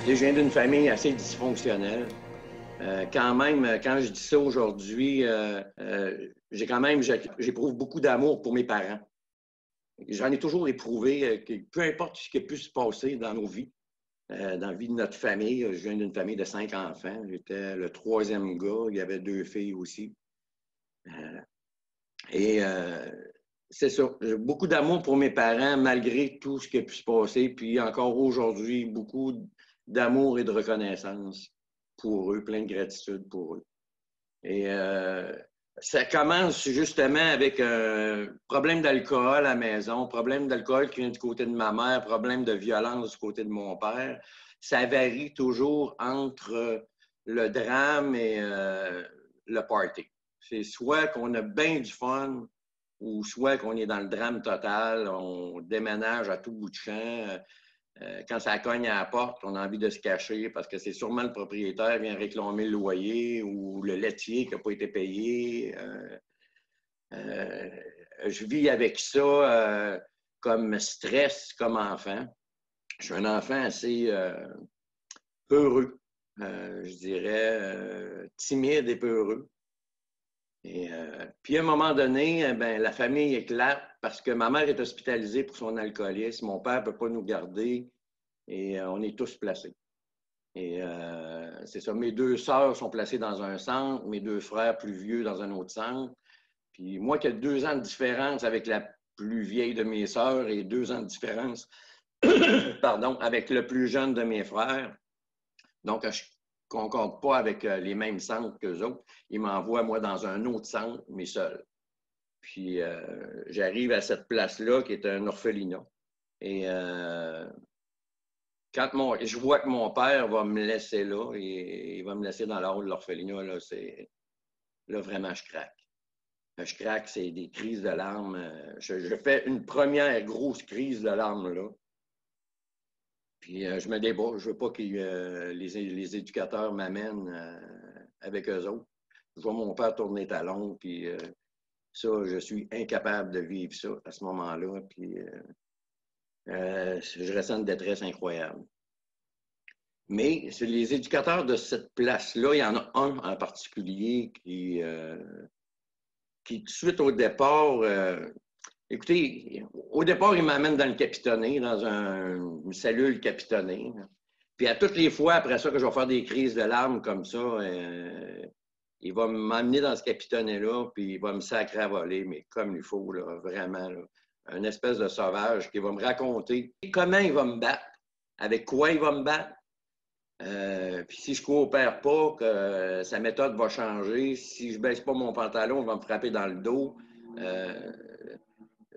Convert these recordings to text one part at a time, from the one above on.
Je viens d'une famille assez dysfonctionnelle. Quand même, quand je dis ça aujourd'hui, j'éprouve beaucoup d'amour pour mes parents. J'en ai toujours éprouvé, que peu importe ce qui a pu se passer dans nos vies, dans la vie de notre famille. Je viens d'une famille de 5 enfants. J'étais le troisième gars. Il y avait 2 filles aussi. Euh, et c'est ça. J'ai beaucoup d'amour pour mes parents, malgré tout ce qui a pu se passer. Puis encore aujourd'hui, beaucoup d'amour et de reconnaissance pour eux, plein de gratitude pour eux. Et ça commence justement avec un problème d'alcool à la maison, problème d'alcool qui vient du côté de ma mère, problème de violence du côté de mon père. Ça varie toujours entre le drame et le party. C'est soit qu'on a bien du fun ou soit qu'on est dans le drame total, on déménage à tout bout de champ. Quand ça cogne à la porte, on a envie de se cacher parce que c'est sûrement le propriétaire qui vient réclamer le loyer ou le laitier qui n'a pas été payé. Je vis avec ça comme stress, comme enfant. Je suis un enfant assez peureux, je dirais, timide et peureux. Et puis à un moment donné, ben, la famille éclate parce que ma mère est hospitalisée pour son alcoolisme, mon père ne peut pas nous garder et on est tous placés. Et c'est ça, mes 2 sœurs sont placées dans un centre, mes 2 frères plus vieux dans un autre centre. Puis moi qui ai 2 ans de différence avec la plus vieille de mes sœurs et 2 ans de différence pardon, avec le plus jeune de mes frères. Donc, je ne concorde pas avec les mêmes centres qu'eux autres. Ils m'envoient, moi, dans un autre centre, mais seul. Puis, j'arrive à cette place-là qui est un orphelinat. Et quand je vois que mon père va me laisser là, et il va me laisser dans la hall de l'orphelinat, là, vraiment, je craque. Je craque, c'est des crises de larmes. Je fais une première grosse crise de larmes, là. Puis je me débat. Je ne veux pas que les éducateurs m'amènent avec eux autres. Je vois mon père tourner talon, puis ça, je suis incapable de vivre ça à ce moment-là. Puis je ressens une détresse incroyable. Mais les éducateurs de cette place-là, il y en a un en particulier qui tout de suite au départ, écoutez, au départ, il m'amène dans le capitonné, dans une cellule capitonnée. Puis à toutes les fois, après ça, que je vais faire des crises de larmes comme ça, il va m'amener dans ce capitonnet-là, puis il va me sacrer à voler, mais comme il faut, là, vraiment. Là, une espèce de sauvage qui va me raconter comment il va me battre, avec quoi il va me battre. Puis si je coopère pas, que sa méthode va changer. Si je baisse pas mon pantalon, il va me frapper dans le dos.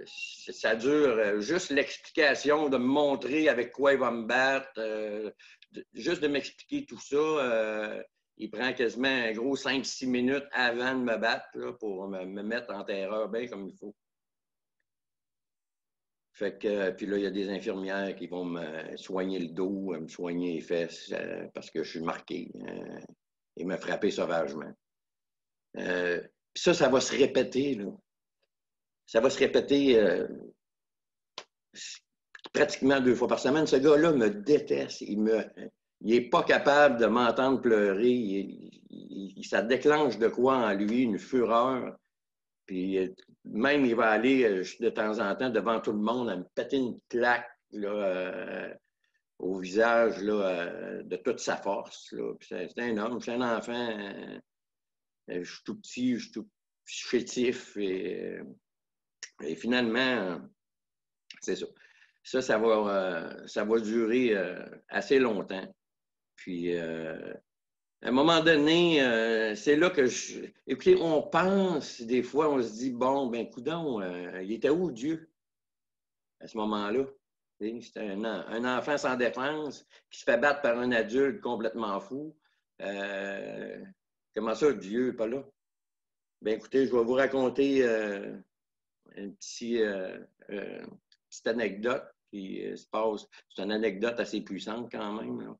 Ça dure juste l'explication, de me montrer avec quoi il va me battre, juste de m'expliquer tout ça. Il prend quasiment un gros 5-6 minutes avant de me battre là, pour me mettre en terreur bien comme il faut. Fait que, puis là, il y a des infirmières qui vont me soigner le dos, me soigner les fesses parce que je suis marqué et me frapper sauvagement. Ça va se répéter, là. Ça va se répéter pratiquement 2 fois par semaine. Ce gars-là me déteste. Il n'est pas capable de m'entendre pleurer. Ça déclenche de quoi en lui, une fureur. Puis même, il va aller de temps en temps devant tout le monde à me péter une claque là, au visage là, de toute sa force. C'est un homme, c'est un enfant. Je suis tout petit, je suis tout chétif. Et finalement, c'est ça. Ça va durer assez longtemps. Puis, à un moment donné, c'est là que écoutez, on pense, des fois, on se dit, bon, ben, coudonc, il était où Dieu à ce moment-là? C'était un enfant sans défense qui se fait battre par un adulte complètement fou. Comment ça, Dieu n'est pas là? Ben, écoutez, je vais vous raconter une petite anecdote qui se passe. C'est une anecdote assez puissante quand même. Là.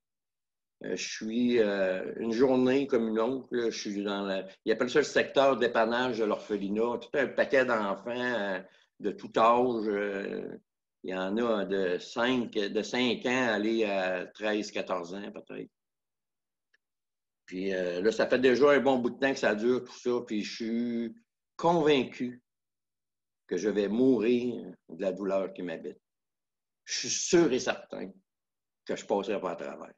Je suis une journée comme une autre. Là, je suis ils appellent ça le secteur dépannage de l'orphelinat. Tout un paquet d'enfants de tout âge. Il y en a de 5 ans à aller à 13, 14 ans peut-être. Puis là, ça fait déjà un bon bout de temps que ça dure, tout ça. Puis je suis convaincu que je vais mourir de la douleur qui m'habite. Je suis sûr et certain que je ne passerai pas à travers.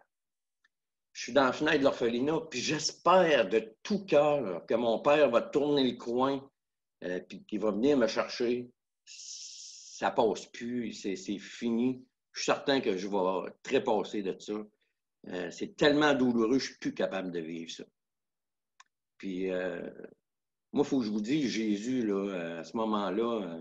Je suis dans la fenêtre de l'orphelinat, puis j'espère de tout cœur que mon père va tourner le coin, puis qu'il va venir me chercher. Ça passe plus, c'est fini. Je suis certain que je vais trépasser de ça. C'est tellement douloureux, je ne suis plus capable de vivre ça. Puis, moi, il faut que je vous dise, Jésus, là, à ce moment-là,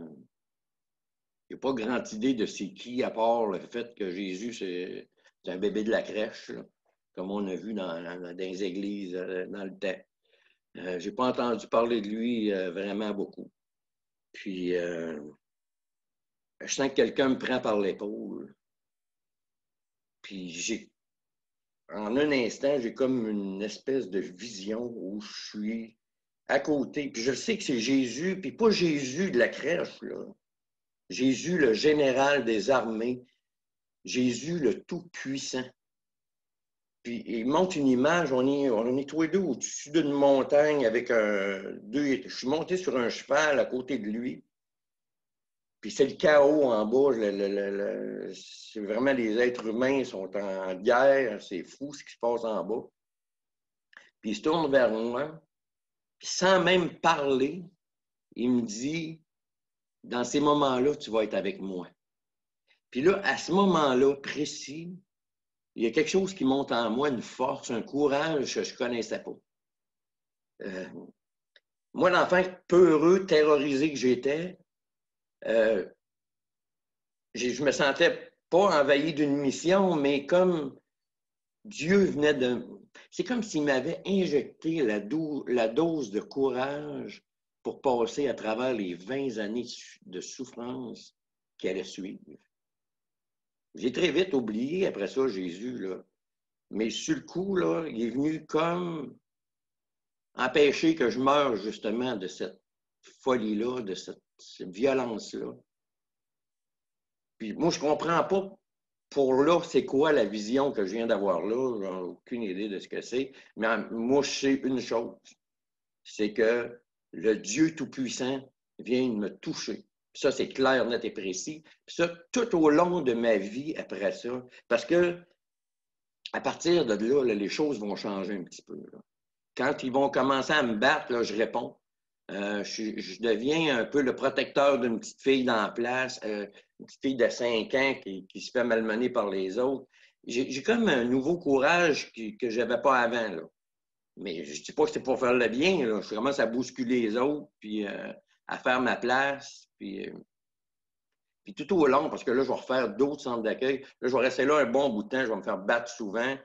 il n'y a pas grande idée de c'est qui, à part le fait que Jésus, c'est un bébé de la crèche, là, comme on a vu dans les églises dans le temps. Je n'ai pas entendu parler de lui vraiment beaucoup. Puis, je sens que quelqu'un me prend par l'épaule. Puis, en un instant, j'ai comme une espèce de vision où je suis à côté. Puis, je sais que c'est Jésus, puis pas Jésus de la crèche, là. Jésus, le général des armées. Jésus, le Tout-Puissant. Puis il montre une image, on est tous les deux au-dessus d'une montagne avec je suis monté sur un cheval à côté de lui. Puis c'est le chaos en bas. C'est vraiment les êtres humains sont en guerre. C'est fou ce qui se passe en bas. Puis il se tourne vers moi. Puis sans même parler, il me dit, dans ces moments-là, tu vas être avec moi. Puis là, à ce moment-là précis, il y a quelque chose qui monte en moi, une force, un courage que je ne connaissais pas. Moi, l'enfant peureux, terrorisé que j'étais, je me sentais pas envahi d'une mission, mais comme Dieu venait de... C'est comme s'il m'avait injecté la dose de courage pour passer à travers les 20 années de souffrance qui allaient suivre. J'ai très vite oublié après ça Jésus, là. Mais sur le coup, là, il est venu comme empêcher que je meure justement de cette folie-là, de cette violence-là. Puis moi, je ne comprends pas pour là, c'est quoi la vision que je viens d'avoir là. J'ai aucune idée de ce que c'est. Mais moi, je sais une chose. C'est que le Dieu Tout-Puissant vient de me toucher. Puis ça, c'est clair, net et précis. Puis ça, tout au long de ma vie après ça. Parce que à partir de là, les choses vont changer un petit peu. Là. Quand ils vont commencer à me battre, là, je réponds. Je deviens un peu le protecteur d'une petite fille dans la place, une petite fille de 5 ans qui se fait malmener par les autres. J'ai comme un nouveau courage que je n'avais pas avant. Là. Mais je ne dis pas que c'est pour faire le bien. Là. Je commence à bousculer les autres, puis à faire ma place. Puis tout au long, parce que là, je vais refaire d'autres centres d'accueil. Là, je vais rester là un bon bout de temps. Je vais me faire battre souvent.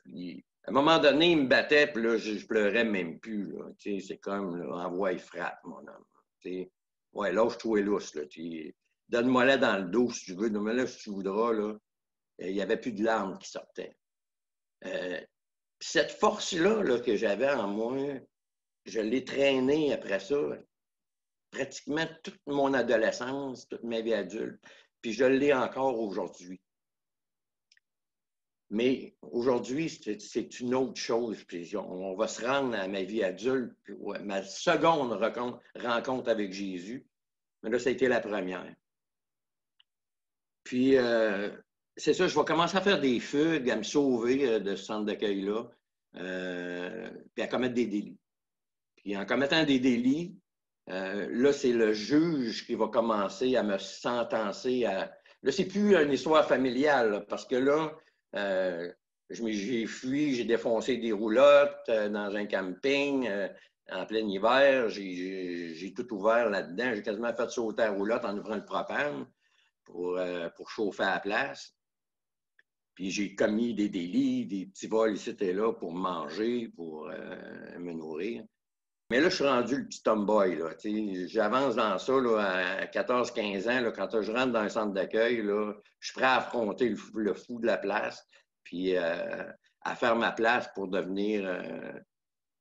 Puis, à un moment donné, il me battait, puis là, je pleurais même plus. C'est comme, là, envoie, il frappe, mon homme. T'sais. Ouais, lâche-toi lousse. Donne-moi-la dans le dos si tu veux. Donne-moi-la si tu voudras. Là. Il n'y avait plus de larmes qui sortaient. Cette force-là là, que j'avais en moi, je l'ai traînée après ça, pratiquement toute mon adolescence, toute ma vie adulte. Puis je l'ai encore aujourd'hui. Mais aujourd'hui, c'est une autre chose. Puis on va se rendre à ma vie adulte, ouais, ma seconde rencontre avec Jésus. Mais là, ça a été la première. Puis, c'est ça, je vais commencer à faire des fugues, à me sauver de ce centre d'accueil-là, puis à commettre des délits. Puis en commettant des délits, là, c'est le juge qui va commencer à me sentencer à... Là, c'est plus une histoire familiale, là, parce que là, j'ai fui, j'ai défoncé des roulottes dans un camping en plein hiver. J'ai tout ouvert là-dedans. J'ai quasiment fait sauter la roulotte en ouvrant le propane pour chauffer à la place. Puis j'ai commis des délits, des petits vols ici et là pour manger, pour me nourrir. Mais là, je suis rendu le petit tomboy. Là, j'avance dans ça là, à 14-15 ans. Là, quand je rentre dans un centre d'accueil, là, je suis prêt à affronter le fou de la place, puis à faire ma place pour devenir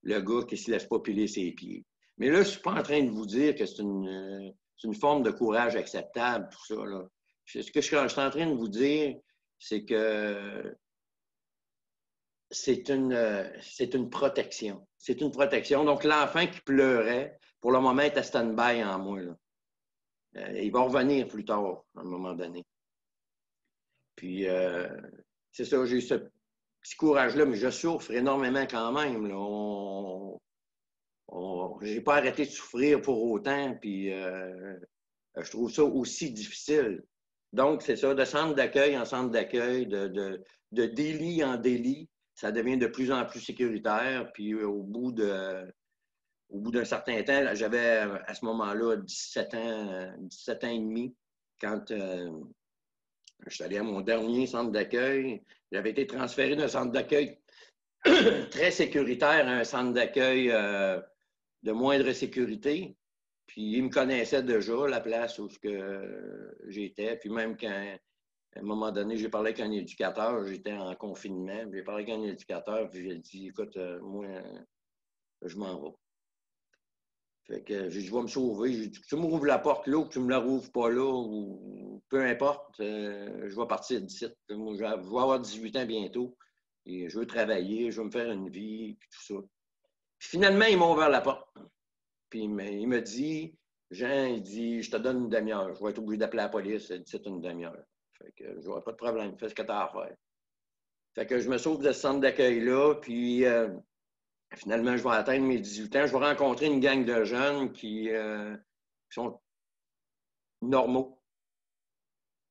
le gars qui ne se laisse pas piler ses pieds. Mais là, je ne suis pas en train de vous dire que c'est une forme de courage acceptable, tout ça. Là. ce que je suis en train de vous dire, c'est que c'est une protection. C'est une protection. Donc, l'enfant qui pleurait, pour le moment, est à stand-by en moi. Là. Il va revenir plus tard, à un moment donné. Puis, c'est ça, j'ai eu ce petit courage-là, mais je souffre énormément quand même. Je n'ai pas arrêté de souffrir pour autant, puis je trouve ça aussi difficile. Donc, c'est ça, de centre d'accueil en centre d'accueil, de délit en délit, ça devient de plus en plus sécuritaire. Puis au bout d'un certain temps, j'avais à ce moment-là 17 ans et demi, quand je suis allé à mon dernier centre d'accueil. J'avais été transféré d'un centre d'accueil très sécuritaire à un centre d'accueil de moindre sécurité. Puis ils me connaissaient déjà, la place où j'étais. Puis même quand, à un moment donné, j'ai parlé avec un éducateur, j'étais en confinement. J'ai parlé avec un éducateur, puis j'ai dit, écoute, moi, je m'en vais. Fait que j'ai dit, je vais me sauver. J'ai dit, tu m'ouvres la porte là ou que tu me la rouvres pas là, ou peu importe, je vais partir d'ici. Moi, je vais avoir 18 ans bientôt. Et je veux travailler, je veux me faire une vie, puis tout ça. Puis finalement, ils m'ont ouvert la porte. Puis il me dit, Jean, il dit, je te donne une demi-heure. Je vais être obligé d'appeler la police. Il dit, c'est une demi-heure. Fait que je n'aurai pas de problème. Fais ce que tu as à faire. Fait que je me sauve de ce centre d'accueil-là. Puis finalement, je vais atteindre mes 18 ans. Je vais rencontrer une gang de jeunes qui sont normaux.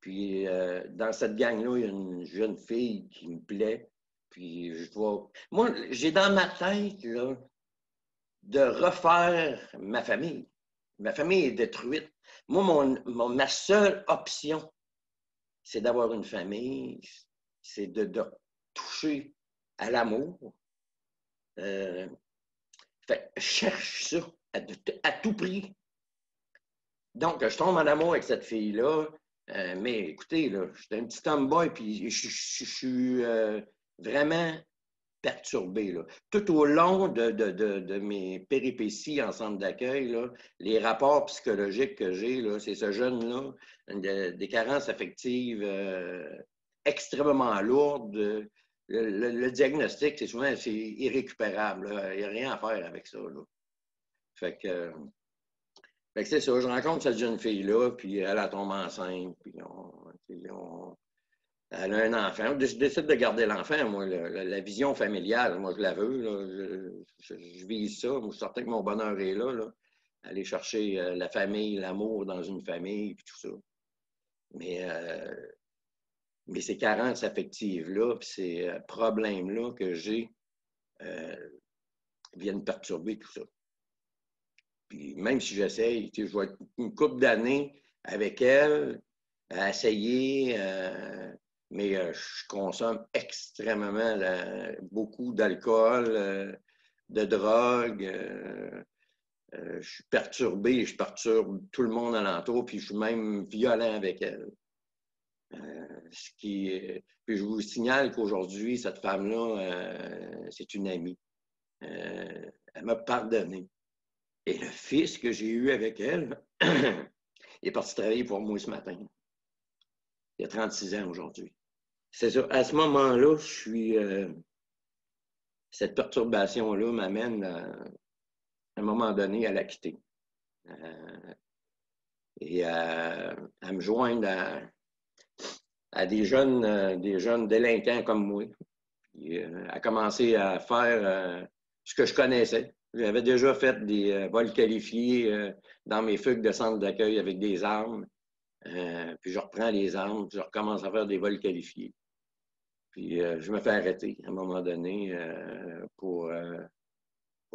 Puis dans cette gang-là, il y a une jeune fille qui me plaît. Puis je vois. Moi, j'ai dans ma tête, là, de refaire ma famille. Ma famille est détruite. Moi, ma seule option, c'est d'avoir une famille, c'est de toucher à l'amour. Je cherche ça à tout prix. Donc, je tombe en amour avec cette fille-là. Mais écoutez, là, je suis un petit tomboy, puis je suis vraiment perturbé. Là. Tout au long de mes péripéties en centre d'accueil, là, les rapports psychologiques que j'ai, c'est ce jeune-là, des carences affectives extrêmement lourdes. Le diagnostic, c'est souvent irrécupérable. Là. Il n'y a rien à faire avec ça. Là. Fait que c'est ça, je rencontre cette jeune fille-là, puis elle tombe enceinte, puis elle a un enfant. Je décide de garder l'enfant, moi. La vision familiale, moi, je la veux. Là. Je vise ça. Moi, je suis certain que mon bonheur est là. Aller chercher la famille, l'amour dans une famille, puis tout ça. Mais ces carences affectives-là, puis ces problèmes-là que j'ai viennent perturber tout ça. Puis même si j'essaye, je vais être une couple d'années avec elle, à essayer... mais je consomme extrêmement beaucoup d'alcool, de drogue. Je suis perturbé, je perturbe tout le monde alentour, puis je suis même violent avec elle. Puis je vous signale qu'aujourd'hui, cette femme-là, c'est une amie. Elle m'a pardonné. Et le fils que j'ai eu avec elle, il est parti travailler pour moi ce matin. Il a 36 ans aujourd'hui. C'est ça. À ce moment-là, je suis. Cette perturbation-là m'amène à un moment donné à la quitter. Et à me joindre à des jeunes délinquants comme moi. Puis, à commencer à faire ce que je connaissais. J'avais déjà fait des vols qualifiés dans mes fugues de centre d'accueil avec des armes. Puis je reprends les armes, puis je recommence à faire des vols qualifiés. Puis je me fais arrêter à un moment donné pour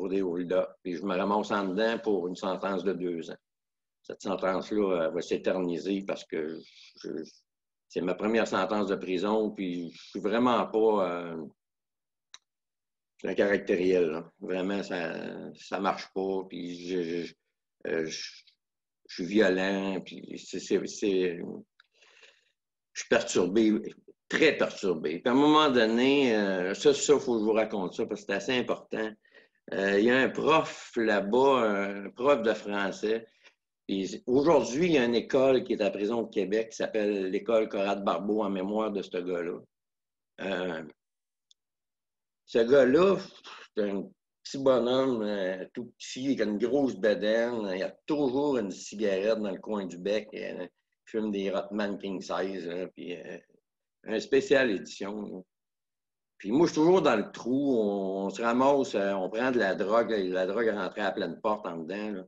des hold-up. Puis je me ramasse en dedans pour une sentence de 2 ans. Cette sentence-là va s'éterniser parce que c'est ma première sentence de prison, puis je suis vraiment pas... c'est un caractériel. Là. Vraiment, ça marche pas, puis je suis violent, puis je suis perturbé, très perturbé. Puis à un moment donné, ça, il faut que je vous raconte ça, parce que c'est assez important. Il y a un prof là-bas, un prof de français, Puis aujourd'hui, il y a une école qui est à la prison de Québec qui s'appelle l'école Conrad Barbeau en mémoire de ce gars-là. Ce gars-là, c'est un petit bonhomme tout petit, avec une grosse bedaine. Il a toujours une cigarette dans le coin du bec. Il fume des Rothman King Size, là, puis un spécial édition. Là. Puis moi, je suis toujours dans le trou. On se ramasse, on prend de la drogue. La drogue est rentrée à pleine porte en dedans. Là.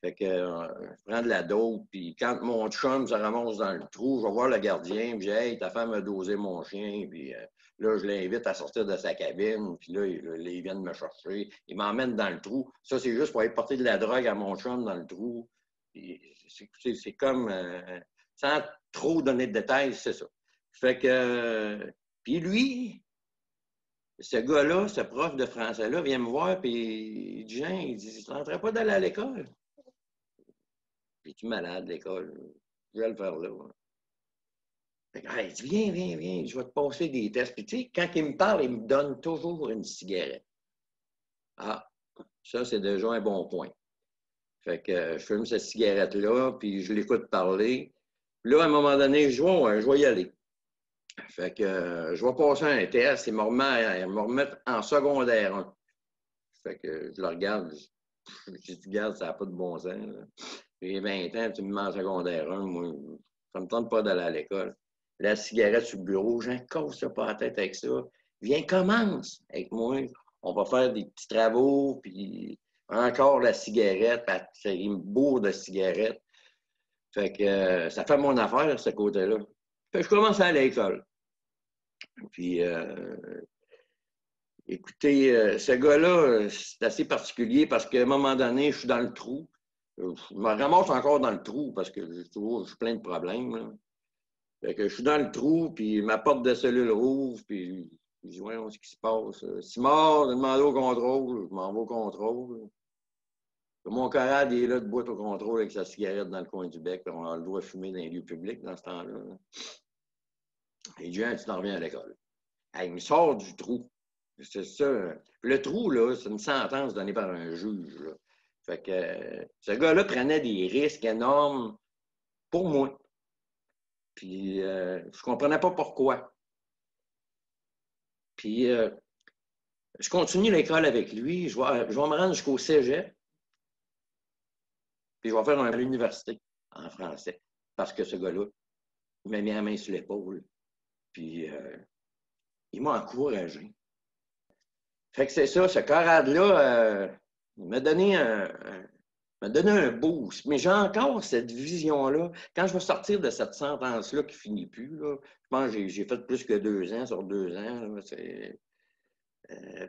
Fait que je prends de la dope, puis quand mon chum se ramasse dans le trou, je vais voir le gardien, puis je dis Hey, ta femme a dosé mon chien, puis là, je l'invite à sortir de sa cabine, puis là, ils viennent me chercher, ils m'emmènent dans le trou. Ça, c'est juste pour aller porter de la drogue à mon chum dans le trou. C'est comme, sans trop donner de détails, c'est ça. Fait que, puis lui, ce gars-là, ce prof de français-là, vient me voir, puis il dit Jean, il dit, tu n'entrais pas d'aller à l'école? Es-tu malade, l'école? Je vais le faire là. Fait que, il dit, viens, je vais te passer des tests. Puis, tu sais, quand il me parle, il me donne toujours une cigarette. Ah, ça, c'est déjà un bon point. Fait que je fume cette cigarette-là, puis je l'écoute parler. Puis là, à un moment donné, je vais y aller. Fait que je vais passer un test, il me remet en secondaire 1. Fait que je le regarde, je dis, regarde, ça n'a pas de bon sens. J'ai 20 ans, tu me mets en secondaire 1, moi, ça ne me tente pas d'aller à l'école. La cigarette sur le bureau, j'en casse pas la tête avec ça. Viens, commence avec moi. On va faire des petits travaux, puis encore la cigarette, il me bourre de cigarette. Fait que ça fait mon affaire, ce côté-là. Fait que je commence à aller à l'école. Puis, écoutez, ce gars-là, c'est assez particulier parce qu'à un moment donné, je suis dans le trou. Je me ramasse encore dans le trou parce que je suis plein de problèmes. Là. Fait que je suis dans le trou, puis ma porte de cellule rouvre, puis je dis, voyons ce qui se passe. Simard, j'ai demandé au contrôle, je m'en vais au contrôle. Mon camarade, il est là debout au contrôle avec sa cigarette dans le coin du bec, puis on a le droit de fumer dans les lieux publics dans ce temps-là. Il dit, tu t'en reviens à l'école. Il me sort du trou. C'est ça. Le trou, là, c'est une sentence donnée par un juge. Là. Fait que ce gars-là prenait des risques énormes pour moi. Puis je comprenais pas pourquoi. Puis je continue l'école avec lui. Je vais me rendre jusqu'au cégep. Puis je vais faire à l'université en français. Parce que ce gars-là, il m'a mis la main sur l'épaule. Puis il m'a encouragé. Fait que c'est ça, ce camarade-là il m'a donné un boost. Mais j'ai encore cette vision-là. Quand je vais sortir de cette sentence-là qui ne finit plus, là, je pense que j'ai fait plus que 2 ans sur 2 ans. Là,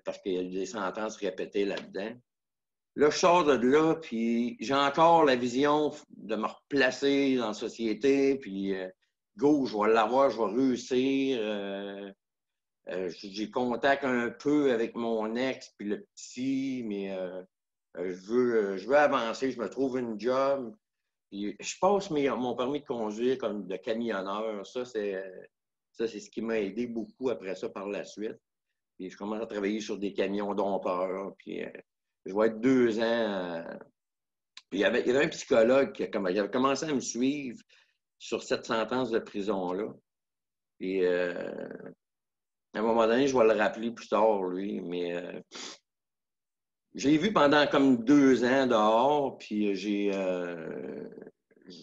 parce qu'il y a des sentences répétées là-dedans. Là, je sors de là, puis j'ai encore la vision de me replacer dans la société, puis go, je vais l'avoir, je vais réussir. J'ai contact un peu avec mon ex, puis le petit, mais je veux avancer, je me trouve une job. Puis je passe mon permis de conduire comme de camionneur. Ça, c'est ce qui m'a aidé beaucoup après ça par la suite. Puis je commence à travailler sur des camions dompeurs. Puis je vais être 2 ans. Puis il y avait un psychologue qui avait commencé à me suivre sur cette sentence de prison-là. Puis à un moment donné, je vais le rappeler plus tard, lui, mais j'ai vu pendant comme 2 ans dehors, puis je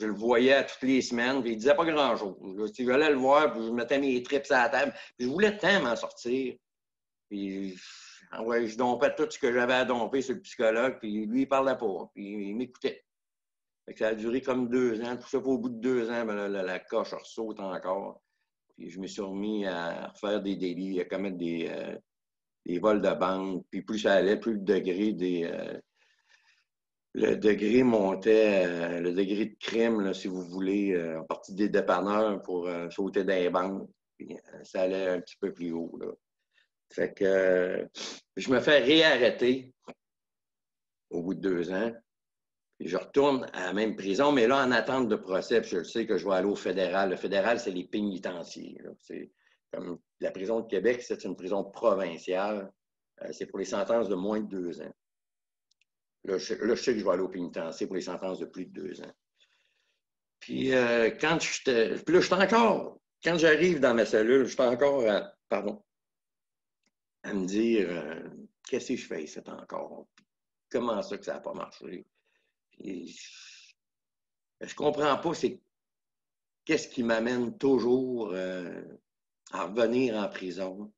le voyais toutes les semaines, puis il disait pas grand-chose. Je allais le voir, puis je mettais mes trips à la table, puis je voulais tant m'en sortir. Puis ouais, je dompais tout ce que j'avais à domper sur le psychologue, puis lui, il parlait pas, puis il m'écoutait. Fait que ça a duré comme 2 ans. Tout ça, au bout de 2 ans, ben, la coche ressaute encore. Puis je me suis remis à refaire des délits, à commettre des vols de banque. Puis plus ça allait, plus le degré montait, le degré de crime, là, si vous voulez, en partie des dépanneurs pour sauter dans les banques. Puis ça allait un petit peu plus haut. Là. Fait que je me fais réarrêter au bout de 2 ans. Puis je retourne à la même prison, mais là, en attente de procès, puis je sais que je vais aller au fédéral. Le fédéral, c'est les pénitenciers. C'est comme la prison de Québec, c'est une prison provinciale. C'est pour les sentences de moins de 2 ans. Là, je sais que je vais aller au pénitencier pour les sentences de plus de 2 ans. Puis, puis là, je suis encore, quand j'arrive dans ma cellule, je suis encore à me dire, qu'est-ce que je fais ici encore? Comment ça que ça n'a pas marché? Puis, je comprends pas, c'est qu'est-ce qui m'amène toujours à revenir en prison.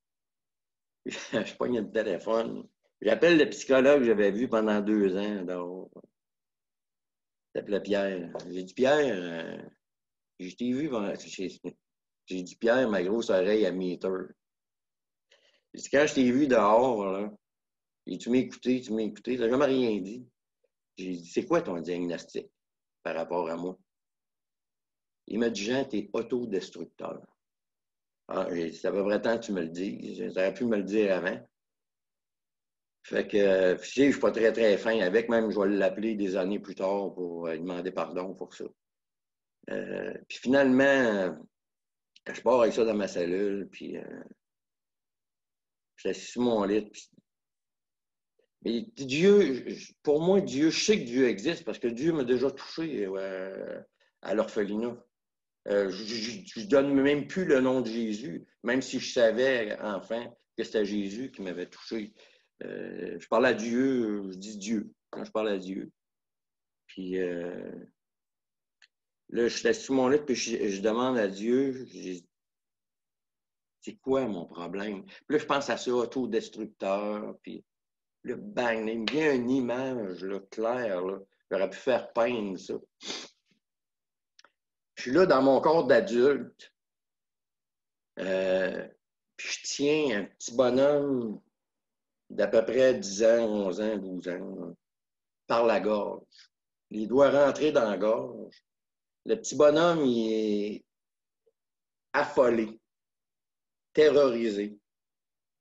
Je pogne le téléphone. J'appelle le psychologue que j'avais vu pendant 2 ans. Donc, il s'appelait Pierre. J'ai dit, Pierre, je t'ai vu. J'ai dit, Pierre, ma grosse oreille à meter. J'ai dit, quand je t'ai vu dehors, là, et tu m'as écouté, tu n'as jamais rien dit. J'ai dit, c'est quoi ton diagnostic par rapport à moi? Il m'a dit, Jean, t'es autodestructeur. Ah, ça va vrai temps que tu me le dises. J'aurais pu me le dire avant. Fait que, je ne suis pas très, très fin avec, même je vais l'appeler des années plus tard pour lui demander pardon pour ça. Puis finalement, je pars avec ça dans ma cellule, puis je suis assis sur mon lit. Mais Dieu, pour moi, Dieu, je sais que Dieu existe parce que Dieu m'a déjà touché à l'orphelinat. Je ne donne même plus le nom de Jésus, même si je savais, enfin, que c'était Jésus qui m'avait touché. Je parle à Dieu, je dis Dieu quand je parle à Dieu. Puis là, je suis assis sur mon lit, puis je demande à Dieu, c'est quoi mon problème? Puis là, je pense à ça, autodestructeur, puis là, bang, il me vient une image là, claire, là. J'aurais pu faire peindre ça. Je suis là dans mon corps d'adulte, puis je tiens un petit bonhomme d'à peu près 10 ans, 11 ans, 12 ans, là, par la gorge. Il doit rentrer dans la gorge. Le petit bonhomme, il est affolé, terrorisé.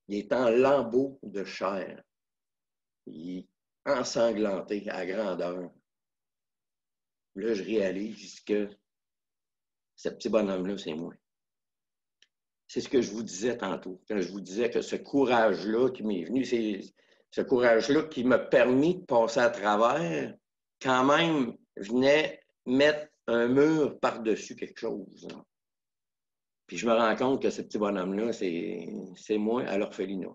Il est en lambeaux de chair. Il est ensanglanté à grandeur. Là, je réalise que ce petit bonhomme-là, c'est moi. C'est ce que je vous disais tantôt, quand je vous disais que ce courage-là qui m'est venu, c'est ce courage-là qui m'a permis de passer à travers, quand même, venait mettre un mur par-dessus quelque chose. Puis je me rends compte que ce petit bonhomme-là, c'est moi à l'orphelinat.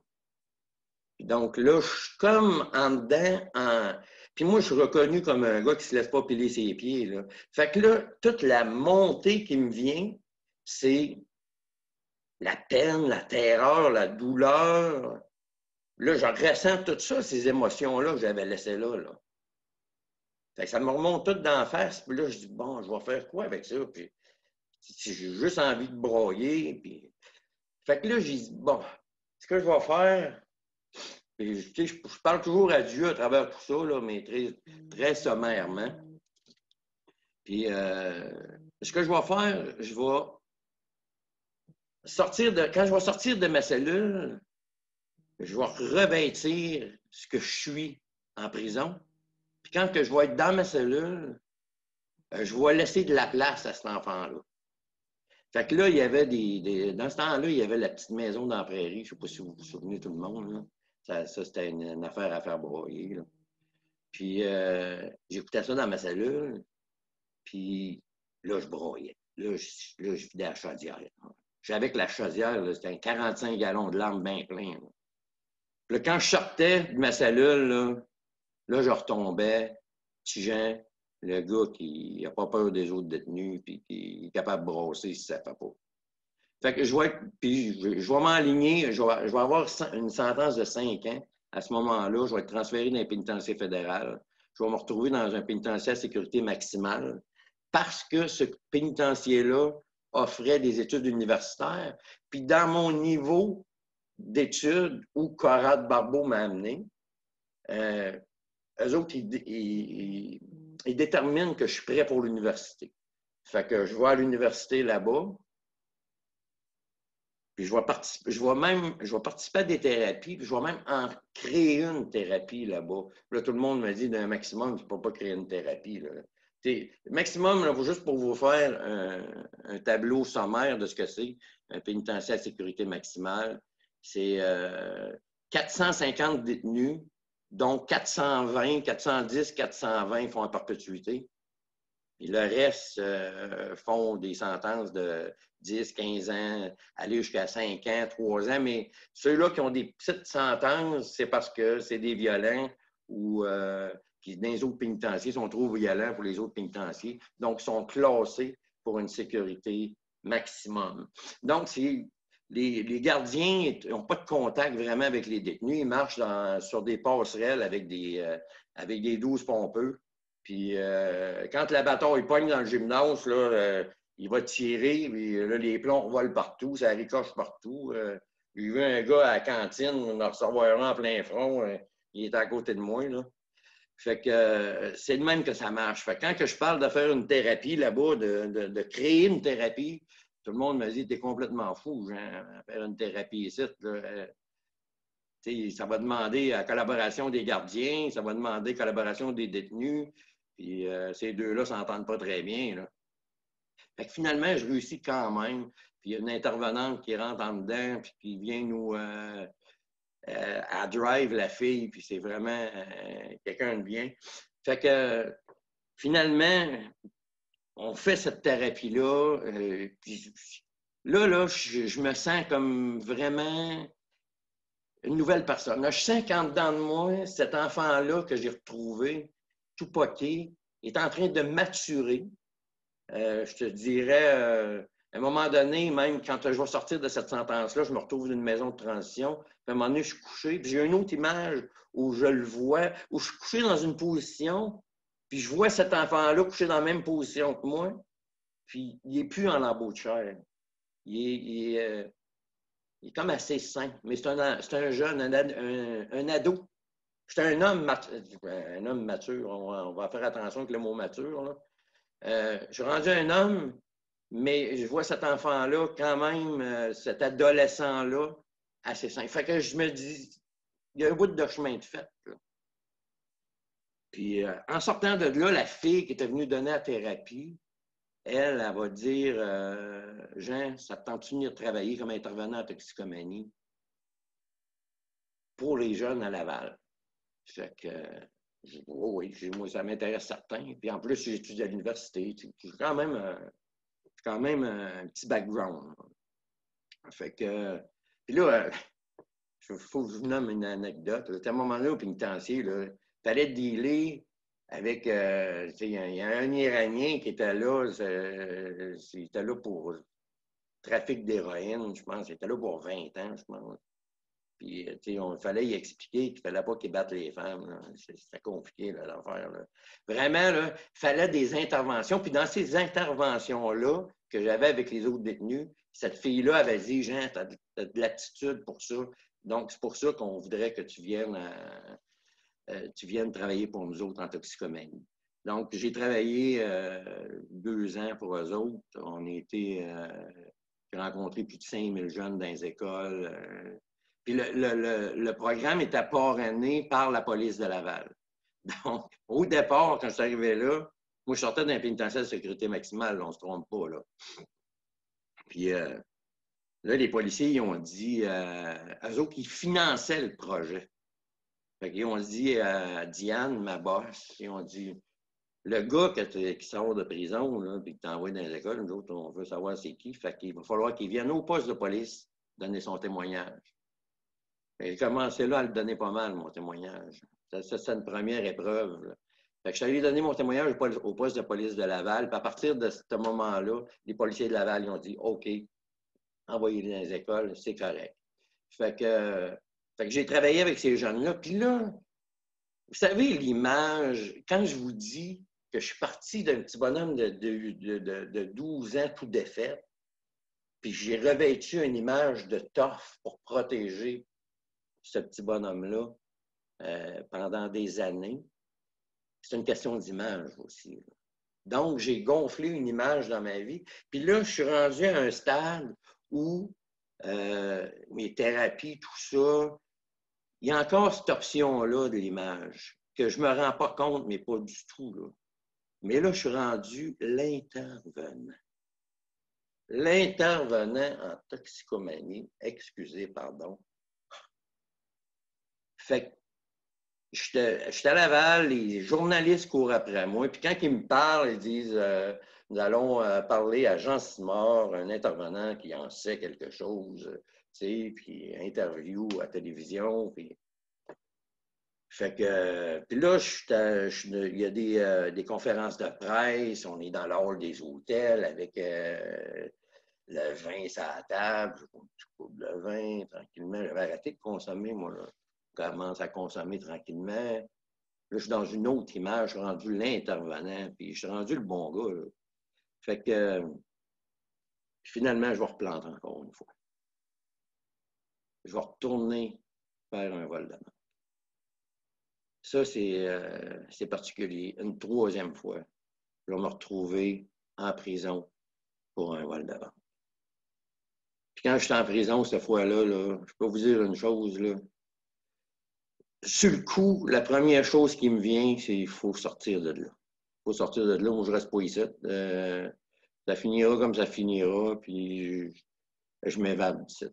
Donc là, je suis comme en dedans. Puis moi, je suis reconnu comme un gars qui ne se laisse pas piler ses pieds. Là. Fait que là, toute la montée qui me vient, c'est la peine, la terreur, la douleur. Là, je ressens tout ça, ces émotions-là que j'avais laissées là. Fait que ça me remonte tout d'en face. Puis là, je dis, bon, je vais faire quoi avec ça? Puis j'ai juste envie de broyer. Puis... Fait que là, j'ai dit, bon, ce que je vais faire, puis, je parle toujours à Dieu à travers tout ça, là, mais très, très sommairement. Puis, ce que je vais faire, je vais quand je vais sortir de ma cellule, je vais revêtir ce que je suis en prison. Puis quand que je vais être dans ma cellule, je vais laisser de la place à cet enfant-là. Fait que là, il y avait dans ce temps-là, il y avait la petite maison dans la prairie. Je ne sais pas si vous vous souvenez tout le monde. Là. Ça c'était une affaire à faire broyer. Là. Puis j'écoutais ça dans ma cellule. Puis là, je broyais. Là, je vidais la chaudière. J'avais que la chaudière, c'était un 45 gallons de larmes bien plein. Là. Puis là, quand je sortais de ma cellule, là je retombais. Petit Jean, le gars qui n'a pas peur des autres détenus puis qui est capable de brosser si ça ne fait pas. Fait que je vais m'enligner, je vais avoir une sentence de 5 ans. À ce moment-là, je vais être transféré dans un pénitencier fédéral. Je vais me retrouver dans un pénitencier à sécurité maximale parce que ce pénitencier-là offrait des études universitaires. Puis dans mon niveau d'études où Conrad Barbeau m'a amené, eux autres, ils déterminent que je suis prêt pour l'université. Fait que je vais à l'université là-bas, puis je vais participer à des thérapies, puis je vais même en créer une thérapie là-bas. Là, tout le monde me dit d'un maximum, tu ne peux pas créer une thérapie. Là. Maximum, là, juste pour vous faire un tableau sommaire de ce que c'est, un pénitencier à sécurité maximale, c'est 450 détenus Donc, 420, 410, 420 font en perpétuité. Puis le reste font des sentences de 10, 15 ans, aller jusqu'à 5 ans, 3 ans. Mais ceux-là qui ont des petites sentences, c'est parce que c'est des violents ou qui, dans les autres pénitenciers, sont trop violents pour les autres pénitenciers. Donc, sont classés pour une sécurité maximum. Donc, les gardiens n'ont pas de contact vraiment avec les détenus. Ils marchent sur des passerelles avec des 12 pompeux. Puis quand la bataille pogne dans le gymnase, là, il va tirer, puis là, les plombs volent partout, ça ricoche partout. J'ai vu un gars à la cantine me recevoir un en plein front. Il était à côté de moi, là. Fait que c'est de même que ça marche. Fait que quand que je parle de faire une thérapie là-bas, de créer une thérapie, tout le monde me dit, t'es complètement fou, Jean, faire une thérapie ici. Ça va demander la collaboration des gardiens, ça va demander la collaboration des détenus. Puis ces deux-là ne s'entendent pas très bien. Là. Fait que finalement, je réussis quand même. Puis il y a une intervenante qui rentre en dedans, puis qui vient nous à drive la fille, puis c'est vraiment quelqu'un de bien. Fait que finalement, on fait cette thérapie-là. Puis là, je me sens comme vraiment une nouvelle personne. Là, je sens qu'en dedans de moi, cet enfant-là que j'ai retrouvé, tout poqué, est en train de maturer. Je te dirais, à un moment donné, même quand je vais sortir de cette sentence-là, je me retrouve dans une maison de transition. Puis à un moment donné, je suis couché. Puis j'ai une autre image où je le vois, où je suis couché dans une position, puis je vois cet enfant-là couché dans la même position que moi. Puis il n'est plus en lambeau de chair. Il est comme assez sain. Mais c'est un jeune, un ado. J'étais un homme mature. On va faire attention avec le mot mature. Là. Je suis rendu un homme, mais je vois cet enfant-là, quand même, cet adolescent-là, assez sain. Fait que je me dis, il y a un bout de chemin de fait. Là. Puis, en sortant de là, la fille qui était venue donner la thérapie, elle va dire, Jean, ça te tente de venir travailler comme intervenant en toxicomanie pour les jeunes à Laval? Fait que, oh oui, moi, ça m'intéresse certain. Puis en plus, j'étudie à l'université. J'ai quand même un petit background. Fait que, puis là, il faut que je vous nomme une anecdote. À un moment-là, au pénitencier, il fallait dealer avec, il y a un Iranien qui était là, il était là pour trafic d'héroïne, je pense. Il était là pour 20 ans, je pense. Puis, il fallait y expliquer qu'il ne fallait pas qu'ils battent les femmes. C'était compliqué, l'affaire. Vraiment, il fallait des interventions. Puis, dans ces interventions-là que j'avais avec les autres détenus, cette fille-là avait dit, Jean, tu as de l'attitude pour ça. Donc, c'est pour ça qu'on voudrait que tu viennes travailler pour nous autres en toxicomanie. Donc, j'ai travaillé 2 ans pour eux autres. J'ai rencontré plus de 5000 jeunes dans les écoles. Puis le programme était parrainé par la police de Laval. Donc, au départ, quand je suis arrivé là, moi, je sortais d'un pénitencier de sécurité maximale, on ne se trompe pas. Là. Puis là, les policiers, ils ont dit, eux autres, ils finançaient le projet. Fait qu'ils ont dit à Diane, ma boss, ils ont dit, le gars qui sort de prison, là, puis qui t'envoie dans les écoles, nous autres, on veut savoir c'est qui. Fait qu'il va falloir qu'il vienne au poste de police donner son témoignage. J'ai commencé là à le donner pas mal, mon témoignage. C'est une première épreuve. Là. Fait que je suis allé donner mon témoignage au poste de police de Laval. Puis à partir de ce moment-là, les policiers de Laval ils ont dit OK, envoyez-les dans les écoles, c'est correct. Fait que j'ai travaillé avec ces jeunes-là. Puis là, vous savez, l'image, quand je vous dis que je suis parti d'un petit bonhomme de 12 ans tout défait, puis j'ai revêtu une image de tough pour protéger ce petit bonhomme-là pendant des années. C'est une question d'image aussi. Là. Donc, j'ai gonflé une image dans ma vie. Puis là, je suis rendu à un stade où mes thérapies, tout ça, il y a encore cette option-là de l'image que je ne me rends pas compte, mais pas du tout. Là. Mais là, je suis rendu l'intervenant. L'intervenant en toxicomanie, excusez, pardon. Fait que J'étais à Laval, les journalistes courent après moi, puis quand ils me parlent, ils disent nous allons parler à Jean Simard, un intervenant qui en sait quelque chose, tu sais, puis interview à télévision, puis fait que, puis là, il y a des conférences de presse, on est dans le hall des hôtels avec le vin sur la table, je prends un petit coup de vin tranquillement. J'avais arrêté de consommer, moi, là. Je commence à consommer tranquillement. Là, je suis dans une autre image, je suis rendu l'intervenant, puis je suis rendu le bon gars, là. Fait que, finalement, je vais replanter encore une fois. Je vais retourner faire un vol de banque. Ça, c'est particulier. Une troisième fois, je vais me retrouver en prison pour un vol de banque. Puis quand je suis en prison, cette fois-là, là, je peux vous dire une chose, là. Sur le coup, la première chose qui me vient, c'est qu'il faut sortir de là. Il faut sortir de là. Moi, je reste pas ici. Ça finira comme ça finira, puis je m'évade d'ici.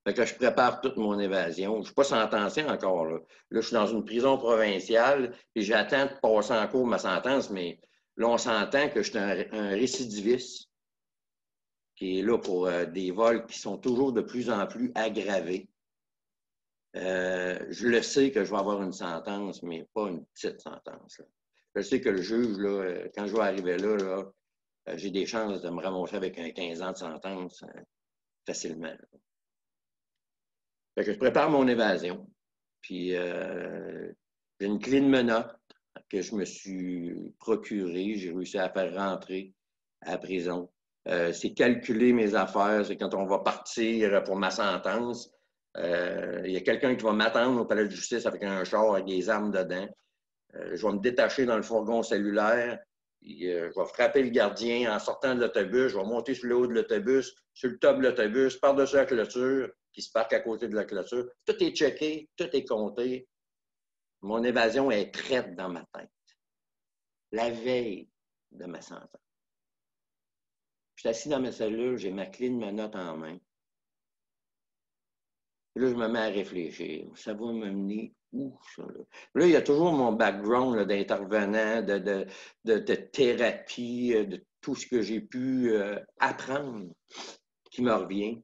Fait que je prépare toute mon évasion. Je ne suis pas sentencé encore, là. Là, je suis dans une prison provinciale, puis j'attends de passer en cours ma sentence, mais là, on s'entend que je suis un récidiviste qui est là pour des vols qui sont toujours de plus en plus aggravés. Je le sais que je vais avoir une sentence, mais pas une petite sentence, là. Je sais que le juge, là, quand je vais arriver là, j'ai des chances de me ramasser avec un 15 ans de sentence facilement, là. Fait que je prépare mon évasion. Puis j'ai une clé de menottes que je me suis procurée. J'ai réussi à faire rentrer à la prison. C'est calculer mes affaires. C'est quand on va partir pour ma sentence. Il y a quelqu'un qui va m'attendre au palais de justice avec un char avec des armes dedans. Je vais me détacher dans le fourgon cellulaire. Puis, je vais frapper le gardien en sortant de l'autobus. Je vais monter sur le haut de l'autobus, sur le top de l'autobus, par-dessus la clôture, qui se parque à côté de la clôture. Tout est checké, tout est compté. Mon évasion est prête dans ma tête. La veille de ma sentence. Je suis assis dans ma cellule, j'ai ma clé de menottes en main. Puis là, je me mets à réfléchir. Ça va me mener où, ça? Là, il y a toujours mon background d'intervenant, de thérapie, de tout ce que j'ai pu apprendre qui me revient.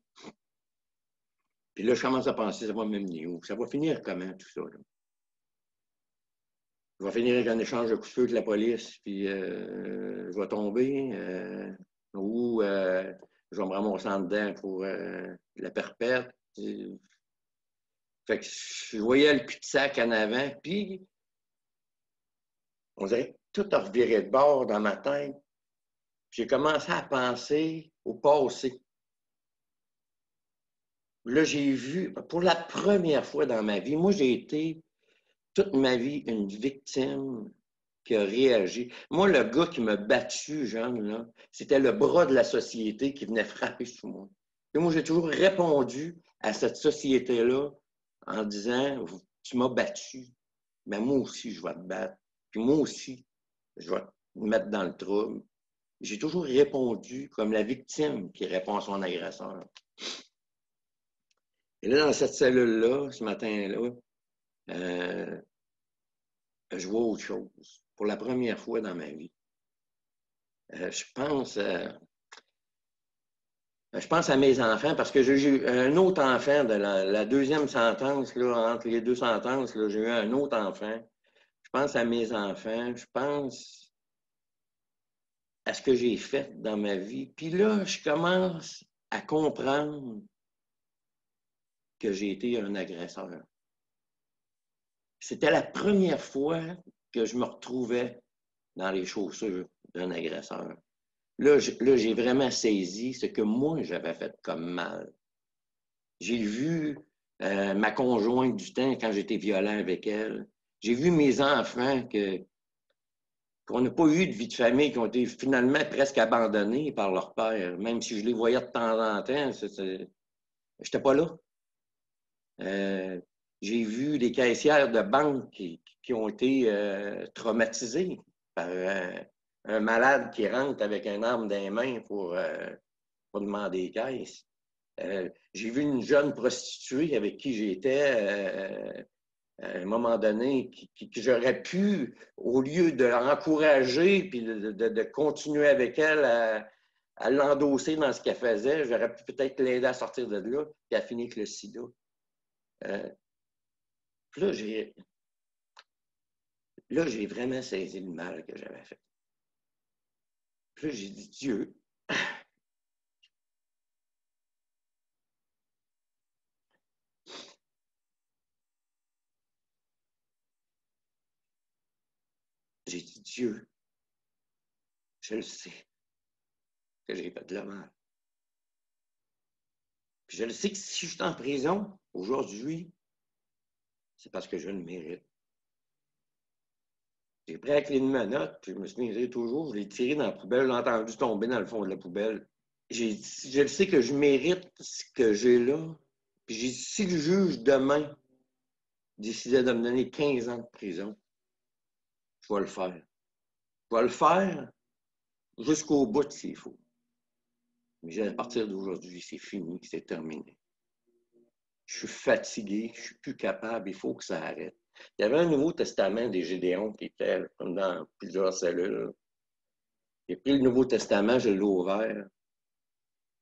Puis là, je commence à penser, ça va me mener où? Ça va finir comment, tout ça, là? Je vais finir avec un échange de coups de feu avec la police, puis je vais tomber, ou je vais me ramasser en dedans pour la perpète. Fait que je voyais le cul-de-sac en avant, puis on dirait que tout a reviré de bord dans ma tête. J'ai commencé à penser au passé. Là, j'ai vu, pour la première fois dans ma vie, moi, j'ai été toute ma vie une victime qui a réagi. Moi, le gars qui m'a battu, jeune, là, c'était le bras de la société qui venait frapper sur moi. Et moi, j'ai toujours répondu à cette société-là en disant, tu m'as battu, mais moi aussi, je vais te battre. Puis moi aussi, je vais te mettre dans le trouble. J'ai toujours répondu comme la victime qui répond à son agresseur. Et là, dans cette cellule-là, ce matin-là, je vois autre chose. Pour la première fois dans ma vie. Je pense à mes enfants parce que j'ai eu un autre enfant de la deuxième sentence, là, entre les deux sentences, j'ai eu un autre enfant. Je pense à mes enfants, je pense à ce que j'ai fait dans ma vie. Puis là, je commence à comprendre que j'ai été un agresseur. C'était la première fois que je me retrouvais dans les chaussures d'un agresseur. Là, j'ai vraiment saisi ce que moi, j'avais fait comme mal. J'ai vu ma conjointe du temps quand j'étais violent avec elle. J'ai vu mes enfants qu'on n'a pas eu de vie de famille, qui ont été finalement presque abandonnés par leur père. Même si je les voyais de temps en temps, j'étais pas là. J'ai vu des caissières de banque qui ont été traumatisées par un malade qui rentre avec une arme dans les mains pour demander des caisses. J'ai vu une jeune prostituée avec qui j'étais à un moment donné, que j'aurais pu, au lieu de l'encourager puis de continuer avec elle à l'endosser dans ce qu'elle faisait, j'aurais pu peut-être l'aider à sortir de là, puis à finir avec le sida. Puis là, j'ai vraiment saisi le mal que j'avais fait. Puis là, j'ai dit, Dieu, j'ai dit, Dieu, je le sais que j'ai fait de la mal. Puis je le sais que si je suis en prison aujourd'hui, c'est parce que je le mérite. J'ai pris la clé de ma note, puis je me souviendrai toujours, je l'ai tiré dans la poubelle, je l'ai entendu tomber dans le fond de la poubelle. Je le sais que je mérite ce que j'ai là. Puis j'ai dit, si le juge demain décidait de me donner 15 ans de prison, je vais le faire. Je vais le faire jusqu'au bout s'il faut. Mais à partir d'aujourd'hui, c'est fini, c'est terminé. Je suis fatigué, je suis plus capable, il faut que ça arrête. Il y avait un Nouveau Testament des Gédéons qui était comme dans plusieurs cellules. J'ai pris le Nouveau Testament, je l'ai ouvert.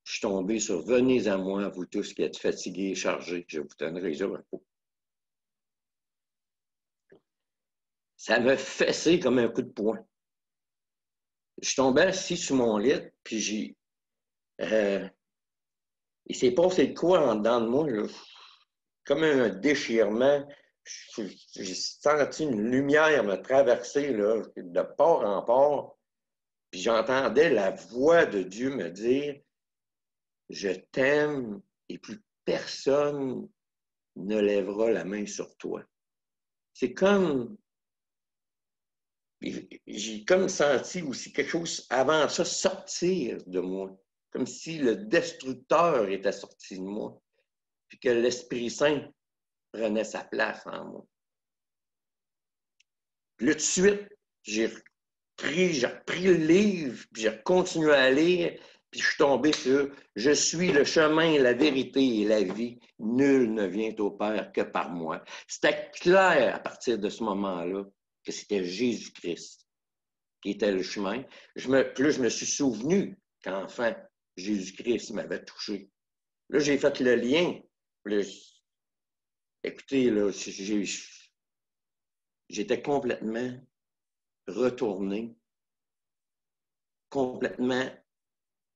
Je suis tombé sur Venez à moi, vous tous qui êtes fatigués et chargés, je vous donnerai du repos. Ça m'a fessé comme un coup de poing. Je suis tombé assis sur mon lit, puis il s'est passé de quoi en dedans de moi, là? Comme un déchirement. J'ai senti une lumière me traverser là, de part en part. Puis j'entendais la voix de Dieu me dire, je t'aime et plus personne ne lèvera la main sur toi. C'est comme, j'ai comme senti aussi quelque chose avant ça sortir de moi, comme si le destructeur était sorti de moi, puis que l'Esprit Saint prenait sa place en moi. Puis là, tout de suite, j'ai repris le livre, puis j'ai continué à lire, puis je suis tombé sur « Je suis le chemin, la vérité et la vie. Nul ne vient au Père que par moi. » C'était clair à partir de ce moment-là que c'était Jésus-Christ qui était le chemin. Puis là, je me suis souvenu qu'enfin, Jésus-Christ m'avait touché. Là, j'ai fait le lien. Là, écoutez, là, j'étais complètement retourné, complètement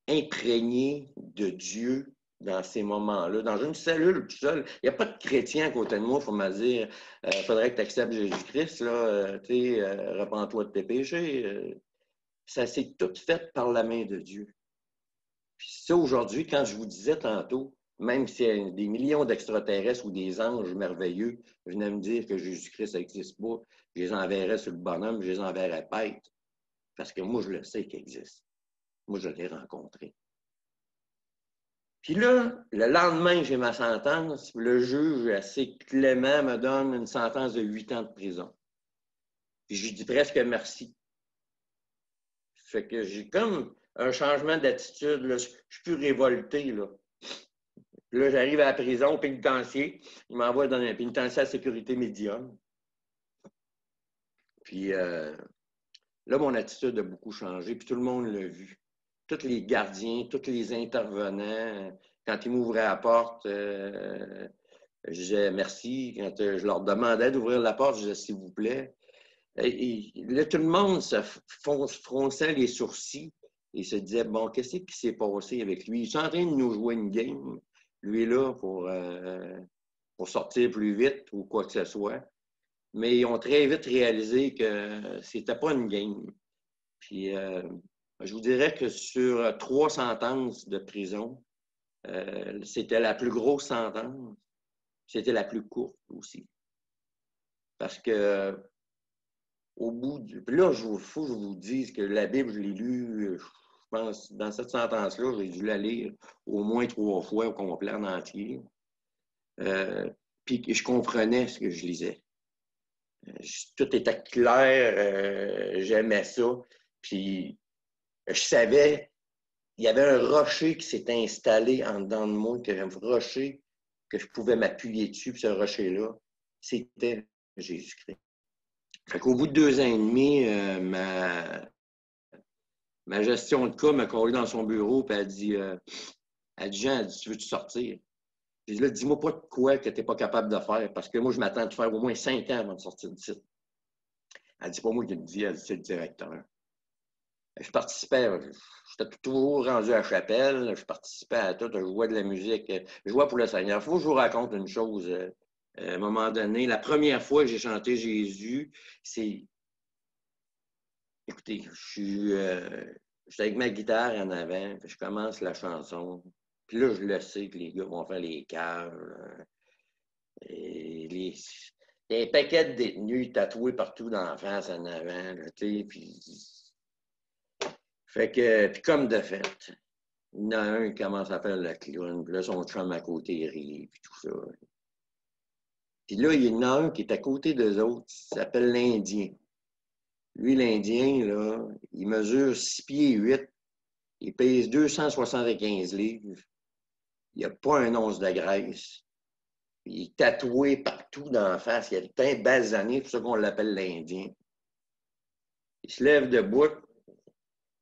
imprégné de Dieu dans ces moments-là, dans une cellule tout seul. Il n'y a pas de chrétien à côté de moi pour me dire « faudrait que tu acceptes Jésus-Christ, repens-toi de tes péchés. » Ça s'est tout fait par la main de Dieu. Puis ça, aujourd'hui, quand je vous disais tantôt, même s'il y a des millions d'extraterrestres ou des anges merveilleux venaient me dire que Jésus-Christ n'existe pas, je les enverrais sur le bonhomme, je les enverrais paître. Parce que moi, je le sais qu'il existe. Moi, je l'ai rencontré. Puis là, le lendemain, j'ai ma sentence. Le juge, assez clément, me donne une sentence de 8 ans de prison. Puis je lui dis presque merci. Fait que j'ai comme un changement d'attitude. Là. Je suis plus révolté. Là. Puis là, j'arrive à la prison, au pénitencier. Il m'envoie dans un pénitencier à sécurité médium. Puis là, mon attitude a beaucoup changé. Puis tout le monde l'a vu. Tous les gardiens, tous les intervenants, quand ils m'ouvraient la porte, je disais merci. Quand je leur demandais d'ouvrir la porte, je disais s'il vous plaît. Et là, tout le monde se fronçait les sourcils et se disait bon, qu'est-ce qui s'est passé avec lui? Ils sont en train de nous jouer une game, lui là, pour sortir plus vite ou quoi que ce soit. Mais ils ont très vite réalisé que c'était pas une game. Puis je vous dirais que sur 3 sentences de prison, c'était la plus grosse sentence. C'était la plus courte aussi. Parce que au bout du... Puis là, faut que je vous dise que la Bible, je l'ai lue, je pense, dans cette sentence-là, j'ai dû la lire au moins 3 fois au complet en entier. Puis je comprenais ce que je lisais. Tout était clair, j'aimais ça. Puis je savais, il y avait un rocher qui s'était installé en dedans de moi, un rocher que je pouvais m'appuyer dessus, puis ce rocher-là, c'était Jésus-Christ. Fait qu'au bout de 2 ans et demi, ma gestion de cas m'a collé dans son bureau, puis elle dit, Jean, elle dit, tu veux-tu sortir? J'ai dit, là, dis-moi pas de quoi que tu n'es pas capable de faire, parce que moi, je m'attends de faire au moins 5 ans avant de sortir du site. Elle dit, pas moi qui le dis, elle dit, c'est le directeur. Je participais, j'étais toujours rendu à la chapelle, je participais à tout, je jouais de la musique, je jouais pour le Seigneur. Il faut que je vous raconte une chose. À un moment donné, la première fois que j'ai chanté Jésus, c'est. Écoutez, j'étais avec ma guitare en avant, puis je commence la chanson. Puis là, je le sais que les gars vont faire les caves. Et les paquets de détenus tatoués partout dans la face en avant, là, puis. Fait que, puis comme de fait, il y en a un qui commence à faire le clown, puis là, son chum à côté rit, puis tout ça. Puis là, il y en a un qui est à côté d'eux autres, il s'appelle l'Indien. Lui, l'Indien, là, il mesure 6 pieds 8, il pèse 275 livres, il n'a pas un once de graisse, il est tatoué partout dans la face, il a le teint basané, c'est pour ça qu'on l'appelle l'Indien. Il se lève debout,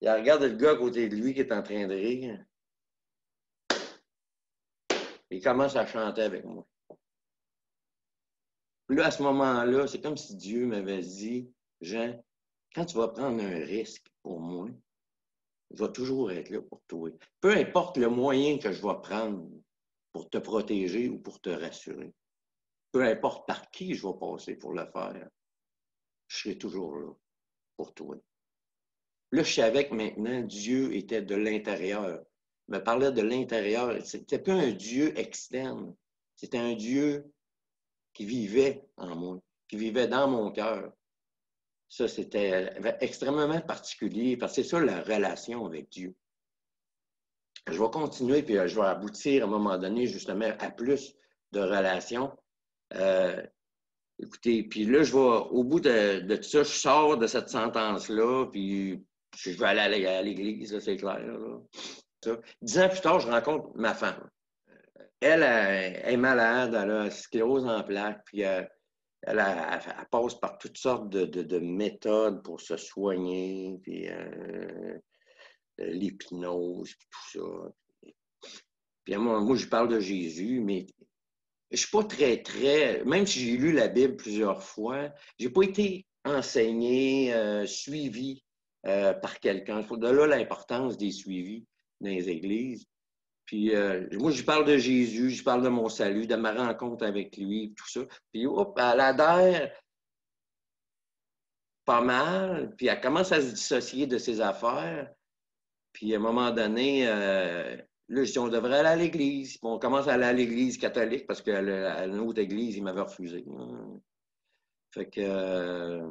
il regarde le gars à côté de lui qui est en train de rire, il commence à chanter avec moi. Puis là, à ce moment-là, c'est comme si Dieu m'avait dit, Jean, quand tu vas prendre un risque pour moi, je vais toujours être là pour toi. Peu importe le moyen que je vais prendre pour te protéger ou pour te rassurer, peu importe par qui je vais passer pour le faire, je serai toujours là pour toi. Là, je savais que maintenant, Dieu était de l'intérieur. Il me parlait de l'intérieur. C'était pas un Dieu externe. C'était un Dieu qui vivait en moi, qui vivait dans mon cœur. Ça, c'était extrêmement particulier parce que c'est ça la relation avec Dieu. Je vais continuer, puis je vais aboutir à un moment donné, justement, à plus de relations. Écoutez, puis là, au bout de tout ça, je sors de cette sentence-là, puis je vais aller à l'église, c'est clair. Là. 10 ans plus tard, je rencontre ma femme. Elle est malade, elle a sclérose en plaques, puis elle passe par toutes sortes de méthodes pour se soigner, puis l'hypnose, puis tout ça. Puis moi, je parle de Jésus, mais je suis pas très, même si j'ai lu la Bible plusieurs fois, j'ai pas été enseigné, suivi par quelqu'un. De là l'importance des suivis dans les églises. Puis moi, je parle de Jésus, je parle de mon salut, de ma rencontre avec lui, tout ça. Puis hop, elle adhère pas mal, puis elle commence à se dissocier de ses affaires. Puis à un moment donné, là, je dis, on devrait aller à l'église. Puis on commence à aller à l'église catholique parce qu'à une autre église, il m'avait refusé. Fait que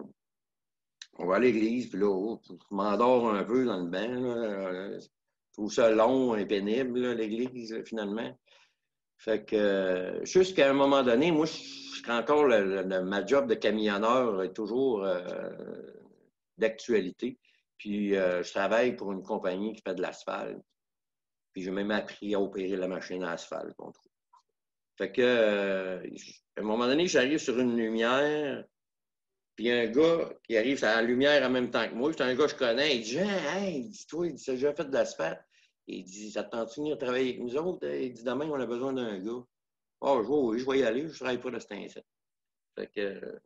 on va à l'église, puis là, je m'endors un peu dans le bain. Là. Je trouve ça long et pénible, là, l'église, là, finalement. Fait que jusqu'à un moment donné, moi, encore ma job de camionneur est toujours d'actualité. Puis je travaille pour une compagnie qui fait de l'asphalte. Puis j'ai même appris à opérer la machine à asphalte qu'on trouve. Fait que à un moment donné, j'arrive sur une lumière, puis il y a un gars qui arrive à la lumière en même temps que moi. C'est un gars que je connais. Il dit Jean, hey, dis-toi, il dit, j'ai déjà fait de l'asphalte. Il dit, ça te tente de venir travailler avec nous autres? Il dit, demain, on a besoin d'un gars. Oh, oui, je vais y aller, je ne travaille pas de cet instant. Fait que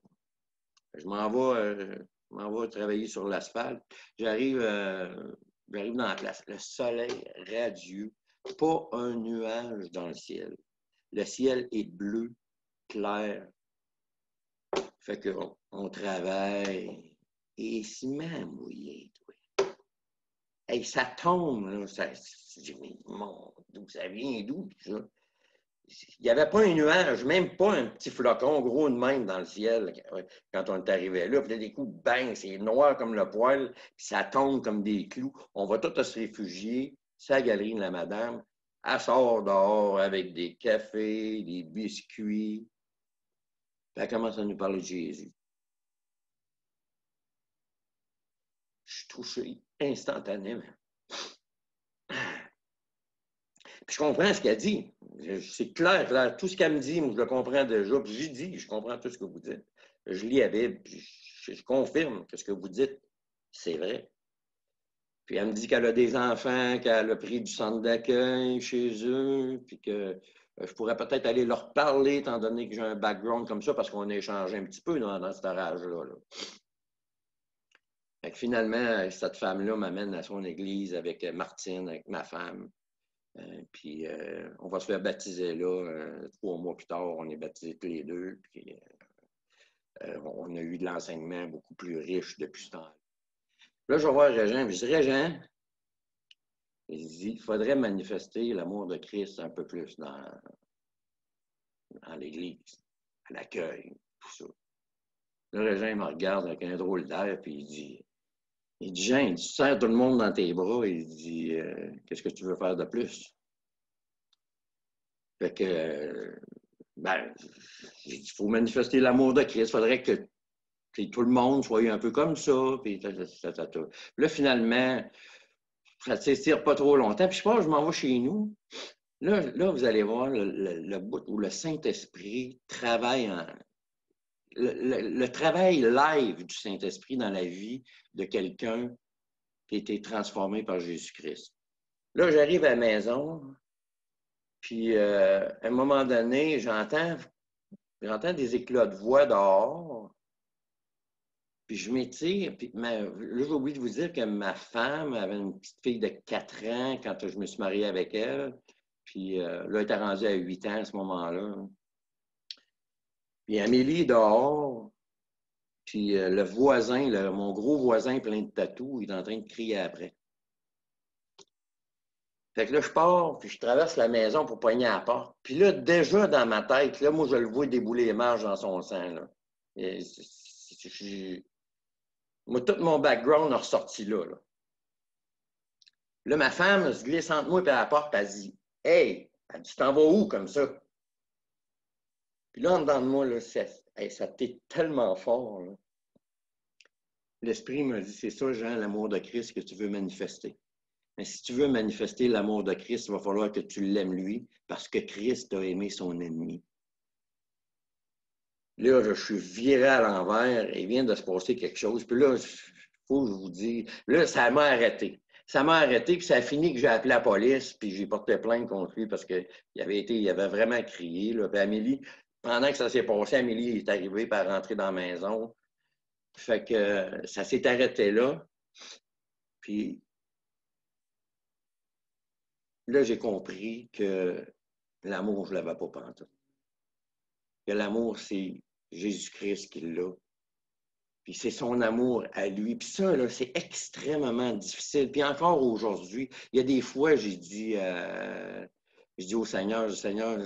je m'en vais travailler sur l'asphalte. J'arrive dans la place. Le soleil radieux, pas un nuage dans le ciel. Le ciel est bleu, clair. Fait qu'on travaille et il se met à mouiller, toi. Hey, ça tombe, là. Je dis, mais d'où ça vient, d'où, ça? Il n'y avait pas un nuage, même pas un petit flocon gros de même dans le ciel quand on est arrivé là. Puis là, des coups, bang, c'est noir comme le poil, puis ça tombe comme des clous. On va tous se réfugier. C'est la galerie de la madame. Elle sort dehors avec des cafés, des biscuits. Puis elle commence à nous parler de Jésus. Je suis touché instantanément. Puis je comprends ce qu'elle dit. C'est clair, clair. Tout ce qu'elle me dit, moi, je le comprends déjà. Puis j'y dis, je comprends tout ce que vous dites. Je lis la Bible, puis je confirme que ce que vous dites, c'est vrai. Puis elle me dit qu'elle a des enfants, qu'elle a pris du centre d'accueil chez eux, puis que je pourrais peut-être aller leur parler, étant donné que j'ai un background comme ça, parce qu'on a échangé un petit peu dans cet âge-là. Là. Fait que finalement, cette femme-là m'amène à son église avec Martine, avec ma femme. Puis on va se faire baptiser là. 3 mois plus tard, on est baptisés tous les deux. Puis on a eu de l'enseignement beaucoup plus riche depuis ce temps-là. Là, je vais voir Régent. Je dis, Régent, il faudrait manifester l'amour de Christ un peu plus dans l'Église, à l'accueil, tout ça. Là, Régent me regarde avec un drôle d'air, puis il dit, Jean, tu serres tout le monde dans tes bras, il dit, qu'est-ce que tu veux faire de plus? Fait que, ben, il faut manifester l'amour de Christ, il faudrait que tout le monde soit un peu comme ça, puis là, finalement, ça ne s'étire pas trop longtemps, puis je pense que je m'en vais chez nous. Là, vous allez voir le bout où le Saint-Esprit travaille le travail live du Saint-Esprit dans la vie de quelqu'un qui a été transformé par Jésus-Christ. Là, j'arrive à la maison, puis à un moment donné, j'entends des éclats de voix dehors, puis je m'étire, puis là, j'ai oublié de vous dire que ma femme avait une petite fille de 4 ans quand je me suis marié avec elle. Puis là, elle était rendue à 8 ans à ce moment-là. Puis Amélie est dehors. Puis le voisin, mon gros voisin plein de tatous, il est en train de crier après. Fait que là, je pars, puis je traverse la maison pour pogner à la porte. Puis là, déjà dans ma tête, là, moi, je le vois débouler les marches dans son sang. Là. Moi, tout mon background est ressorti là. Là, ma femme se glisse entre moi et à la porte, elle dit « Hey! » Elle dit « Tu t'en vas où comme ça? » Puis là, en dedans de moi, là, ça t'est tellement fort. Là. L'Esprit m'a dit, c'est ça, Jean, l'amour de Christ que tu veux manifester. Mais si tu veux manifester l'amour de Christ, il va falloir que tu l'aimes lui, parce que Christ a aimé son ennemi. Là, je suis viré à l'envers et il vient de se passer quelque chose. Puis là, il faut que je vous dise, là, ça m'a arrêté. Ça m'a arrêté, puis ça a fini que j'ai appelé la police, puis j'ai porté plainte contre lui parce qu'il avait vraiment crié. Là. Puis Amélie, pendant que ça s'est passé, Amélie est arrivée par rentrer dans la maison. Fait que ça s'est arrêté là. Puis là, j'ai compris que l'amour, je ne l'avais pas pantoute. Que l'amour, c'est Jésus-Christ qui l'a. Puis c'est son amour à lui. Puis ça, là, c'est extrêmement difficile. Puis encore aujourd'hui, il y a des fois, j'ai dit au Seigneur,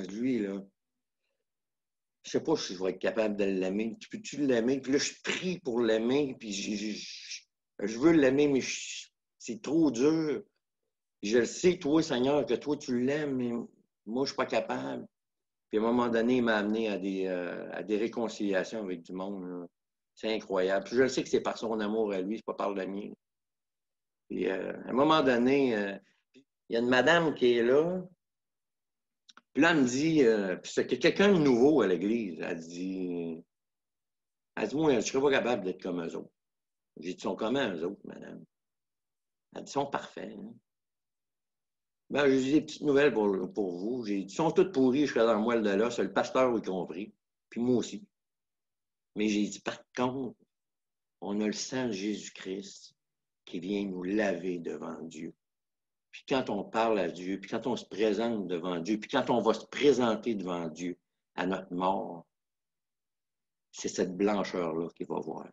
lui, là, je sais pas si je vais être capable de l'aimer. Tu peux-tu l'aimer? Puis là, je prie pour l'aimer. Puis je veux l'aimer, mais c'est trop dur. Je le sais, toi, Seigneur, que toi, tu l'aimes, mais moi, je suis pas capable. Puis à un moment donné, il m'a amené à des réconciliations avec du monde. Là. C'est incroyable. Puis je le sais que c'est par son amour à lui, c'est pas par le mien. Puis à un moment donné, il y a une madame qui est là. Puis là, elle me dit, puis c'est quelqu'un de nouveau à l'église. Elle dit, moi, je ne serais pas capable d'être comme eux autres. J'ai dit, ils sont comment eux autres, madame? Elle dit, ils sont parfaits. Hein? Ben, j'ai des petites nouvelles pour vous. J'ai dit, ils sont tous pourris, je serais dans le moelle de l'os, le pasteur y compris. Puis moi aussi. Mais j'ai dit, par contre, on a le sang de Jésus-Christ qui vient nous laver devant Dieu. Puis quand on parle à Dieu, puis quand on se présente devant Dieu, puis quand on va se présenter devant Dieu à notre mort, c'est cette blancheur-là qu'il va voir.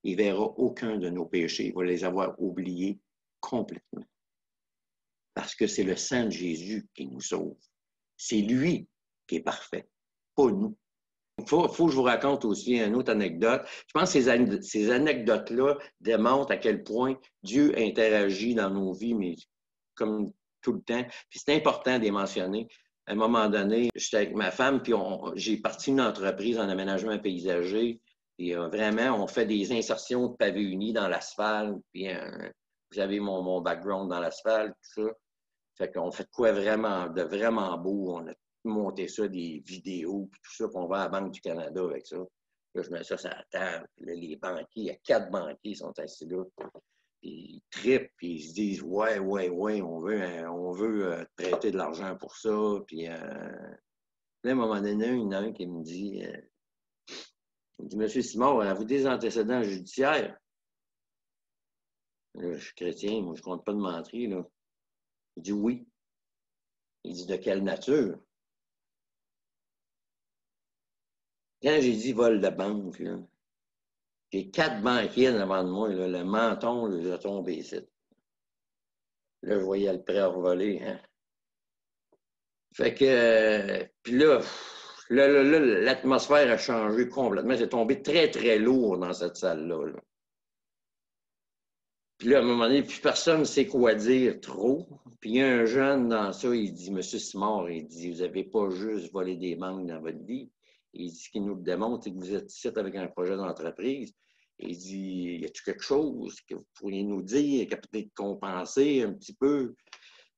Il ne verra aucun de nos péchés. Il va les avoir oubliés complètement. Parce que c'est le sang de Jésus qui nous sauve. C'est lui qui est parfait, pas nous. Il faut que je vous raconte aussi une autre anecdote. Je pense que ces anecdotes-là démontrent à quel point Dieu interagit dans nos vies, mais comme tout le temps. Puis c'est important de les mentionner. À un moment donné, j'étais avec ma femme, puis j'ai parti une entreprise en aménagement paysager. Et vraiment, on fait des insertions de pavés unis dans l'asphalte. Puis vous avez mon background dans l'asphalte, tout ça. Fait qu'on fait quoi de vraiment beau. On a monté ça, des vidéos, puis tout ça, puis on va à la Banque du Canada avec ça. Là, je mets ça sur la table. Puis là, les banquiers, il y a 4 banquiers qui sont assis là. Puis ils trippent, puis ils se disent ouais, on veut prêter de l'argent pour ça. Puis là, à un moment donné, il y en a un qui me dit, Monsieur Simard, avez-vous des antécédents judiciaires? Là, je suis chrétien, moi, je ne compte pas de mentir, là. Il dit oui. Il dit de quelle nature? Quand j'ai dit vol de banque, là, j'ai 4 banquiers devant de moi, là, le menton, là, j'ai tombé ici. Là, je voyais le prêt revoler. Hein. Fait que, puis là, l'atmosphère a changé complètement. C'est tombé très, très lourd dans cette salle-là. Là. Puis là, à un moment donné, plus personne ne sait quoi dire trop. Puis il y a un jeune dans ça, il dit, Monsieur Simard, il dit, vous n'avez pas juste volé des banques dans votre vie. Il dit, ce qui nous le démontre, c'est que vous êtes ici avec un projet d'entreprise. Il dit, y a-t-il quelque chose que vous pourriez nous dire, qui a peut-être compensé un petit peu?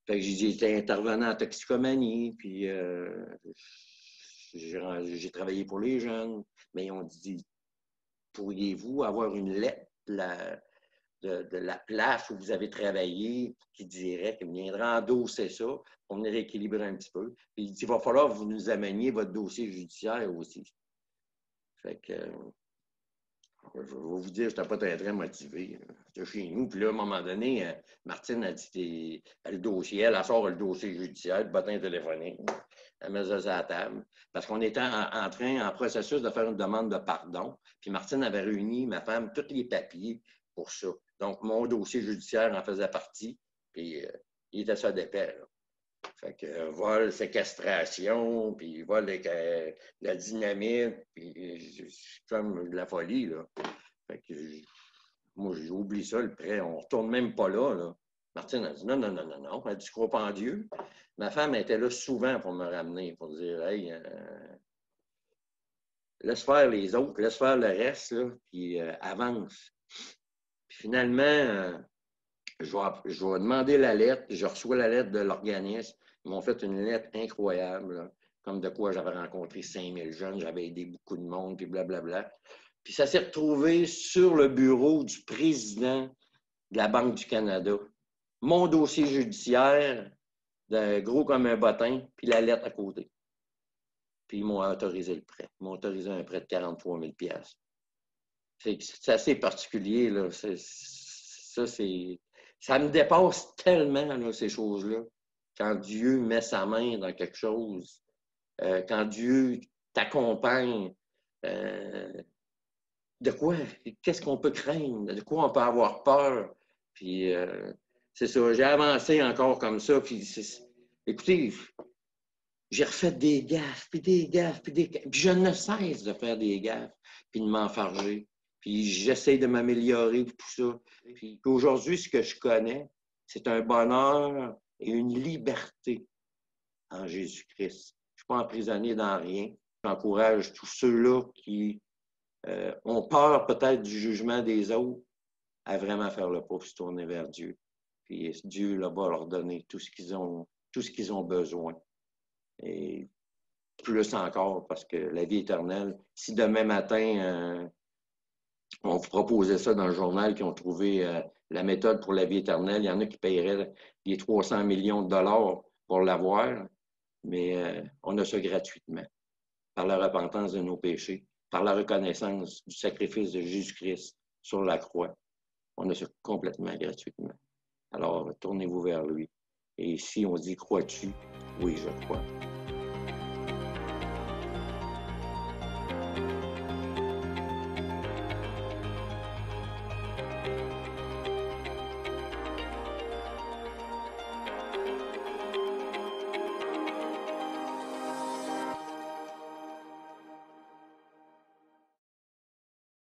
Fait que j'ai dit, j'étais intervenant en toxicomanie, puis j'ai travaillé pour les jeunes. Mais ils ont dit, pourriez-vous avoir une lettre de la place où vous avez travaillé qui dirait qu'il viendra endosser ça pour venir équilibrer un petit peu. Puis il dit, il va falloir que vous nous ameniez votre dossier judiciaire aussi. Fait que, je vais vous dire, je n'étais pas très, très motivé. J'étais chez nous, puis là, à un moment donné, Martine a dit, le dossier, elle sort le dossier judiciaire, le bottin téléphonique. Elle met ça sur la table. Parce qu'on était en processus de faire une demande de pardon. Puis Martine avait réuni, ma femme, tous les papiers pour ça. Donc, mon dossier judiciaire en faisait partie. Puis, il était ça d'épais. Fait que vol, séquestration, puis vol de la dynamite, puis comme de la folie, là. Fait que moi, j'ai oublié ça, le prêt. On ne retourne même pas là, là. Martine a dit non. Elle dit, je crois pas en Dieu. Ma femme était là souvent pour me ramener, pour dire, hey, laisse faire les autres, laisse faire le reste, là, puis avance. Puis finalement, je vais demander la lettre, je reçois la lettre de l'organisme. Ils m'ont fait une lettre incroyable, là, comme de quoi j'avais rencontré 5000 jeunes, j'avais aidé beaucoup de monde, puis blablabla. Puis ça s'est retrouvé sur le bureau du président de la Banque du Canada. Mon dossier judiciaire, gros comme un bottin, puis la lettre à côté. Puis ils m'ont autorisé le prêt. Ils m'ont autorisé un prêt de 43 000 $. C'est assez particulier, là. Ça me dépasse tellement, là, ces choses-là. Quand Dieu met sa main dans quelque chose, quand Dieu t'accompagne, de quoi? Qu'est-ce qu'on peut craindre? De quoi on peut avoir peur? Puis, c'est ça, j'ai avancé encore comme ça. Puis, écoutez, j'ai refait des gaffes, puis des gaffes, puis des gaffes. Puis je ne cesse de faire des gaffes, puis de m'enfarger. Puis j'essaie de m'améliorer, puis tout ça. Puis aujourd'hui, ce que je connais, c'est un bonheur et une liberté en Jésus-Christ. Je ne suis pas emprisonné dans rien. J'encourage tous ceux-là qui ont peur peut-être du jugement des autres à vraiment faire le pas et se tourner vers Dieu. Puis Dieu là, va leur donner tout ce qu'ils ont besoin. Et plus encore, parce que la vie éternelle, si demain matin, on vous proposait ça dans le journal, qu'ils ont trouvé la méthode pour la vie éternelle, il y en a qui paieraient les 300 millions de dollars pour l'avoir, mais on a ça gratuitement, par la repentance de nos péchés, par la reconnaissance du sacrifice de Jésus-Christ sur la croix. On a ça complètement gratuitement. Alors, tournez-vous vers lui. Et si on dit, crois-tu? Oui, je crois.